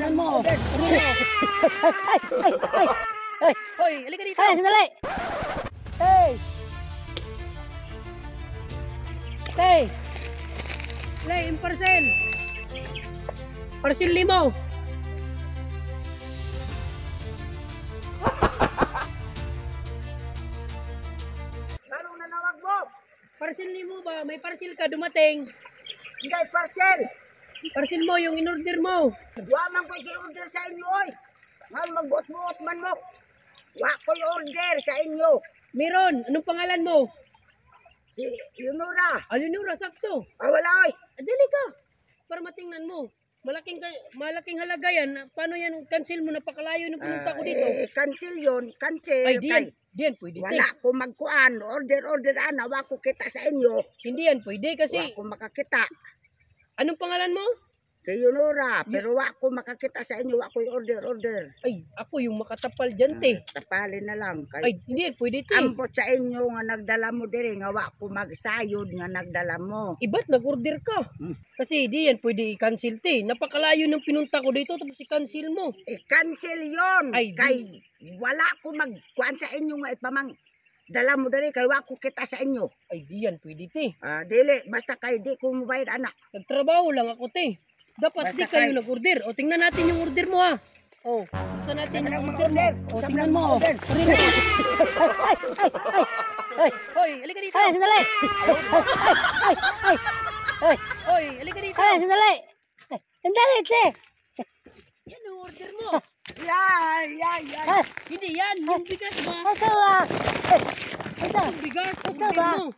Tingnan mo. Ay, hoy, halika dito. Ay, sandali. Hey. Hey. Lay, yung parcel. Parcel 5. Anong nanawag mo? Parcel 5 ba? May parcel ka dumating. Hindi, parcel. Parcel mo, yung in-order mo. Wa man ko i-order sa inyo, oy. Nga magbuot-buot man mo. Wa ko i-order sa inyo. Meron, anong pangalan mo? Si Yunura. Alunura, sakto. Wala, oy. Dali ka. Para matingnan mo. Malaking halaga yan. Paano yan cancel mo? Napakalayo ng pinunta ko dito. Cancel yun. Cancel. Ay, diyan pwede. Wala ko magkuan. Order, wa ko kita sa inyo. Hindi yan pwede kasi. Wa ko makakita. Anong pangalan mo? Si Yunura. Pero wa ko makakita sa inyo. Wa ko i-order. Ay, ako yung makatapal dyan, te. Tapalin na lang. Ay, hindi yan pwede, te. Ambot sa inyo nga nagdala mo diri nga wa ko magsayod nga nagdala mo. Iba't nag-order ka. Kasi di yan pwede i-cancel, te. Napakalayo ng pinunta ko dito tapos i-cancel mo. I-cancel yon. Ay, Kay wala ko magkuan sa inyo nga ipamang dala mo diri kay wa ko kita sa inyo. Ay, di yan pwede, te. Dili basta kay di ko mobayad anak. Nagtrabaho lang ako, te. Dapat Basta di kayo nag-order. O, tingnan natin yung order mo, ha. O, buksan natin yung order mo. O, tingnan mo. Ay, hoy, halika dito. Ay, sandali. Ay, hoy, halika dito. Ay, sandali. Sandali, te. Yan ang order mo. Yan. Hindi yan, yung bigas ba? Ito ba? Yung bigas, order mo.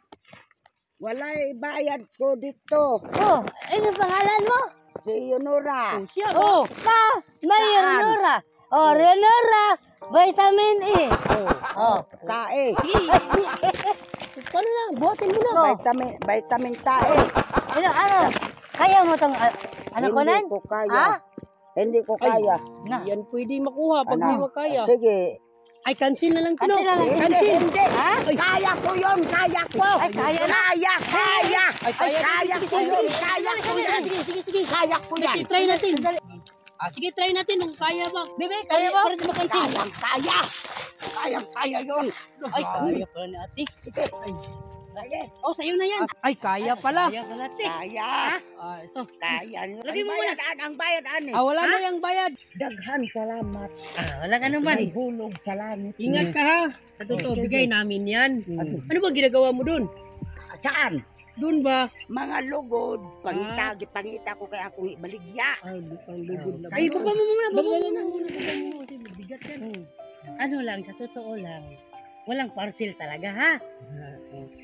Walay bayad ko dito. Oh, ano pangalan mo? Si Yunura. O, siya ba? Oh, may Saan? Renora. Oh, Renora. Vitamin E. Oh, tae. Paano na? Buhatin mo na. Vitamin tae. Ano? Kaya mo tong ano ko nan? Hindi ko kaya. Ha? Hindi ko kaya. Yan pwede makuha pag di mo kaya. Sige. Ay, cancel na lang, Tino. Cancel na lang. Cancel. Hindi. Ha? Ay, Kaya ko yun. Kaya ko. Ay, kaya na. Kaya. Ay, kaya. Kaya ko Sige, yun. sige. Kaya ko Sige, yan. sige. Kaya ko yan. Sige, try natin. Sige, try natin kung kaya ba. Bebe, kaya ba? Para di makancel. Kaya yun. Ay, kaya pala ni ate. Sige. Oh, sa'yo na yan. Ay, kaya pala. Kaya pala, te. Kaya. Ito. Kaya. Lagay mo muna. Ang bayad, ani. Wala na yung bayad. Daghan salamat. Wala ka naman. May hulog sa langit. Ingat ka, ha. Sa totoo, bigay namin yan. Ano ba ginagawa mo dun? Saan? Dun ba? Mga lugod. Pangita ko kaya akong ibaligya. Ay, bukang lugod na. Ay, baba mo muna. Baba mo muna. Kasi bigat yan. Ano lang, sa totoo lang. Walang parcel talaga, ha?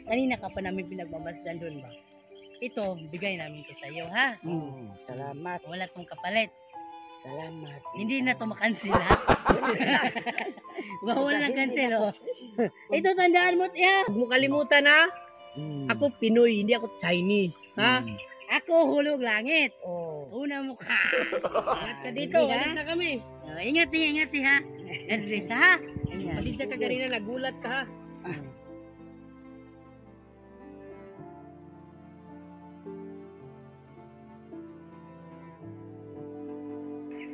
Kanina ka pa namin pinagmamasdan doon ba? Ito, bigay namin to sa iyo, ha? Salamat. Wala tong kapalit. Salamat. Hindi na to makancel, ha? Bawal na cancel, oh. Ito, tandaan mo, tiya. Huwag mo kalimutan, ha. Ako Pinoy, hindi ako Chinese. Ha? Ako, hulog langit. Oh. Una mo ka. Ingat ka dito. Hindi, ha? Alis na kami. Ingat, ha? Address, ha? Ayan. Pasensya ka kanina, nagulat ka, ha.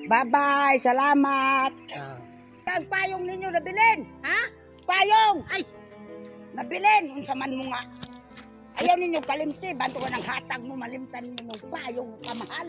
Bye-bye. Salamat. Ang payong ninyo nabilin. Ha? Payong. Ay! Nabilin. Unsa man mo nga. Ayaw ninyo kalimti. Banto ka ng hatag mo. Malimtan mo ng payong kamahal.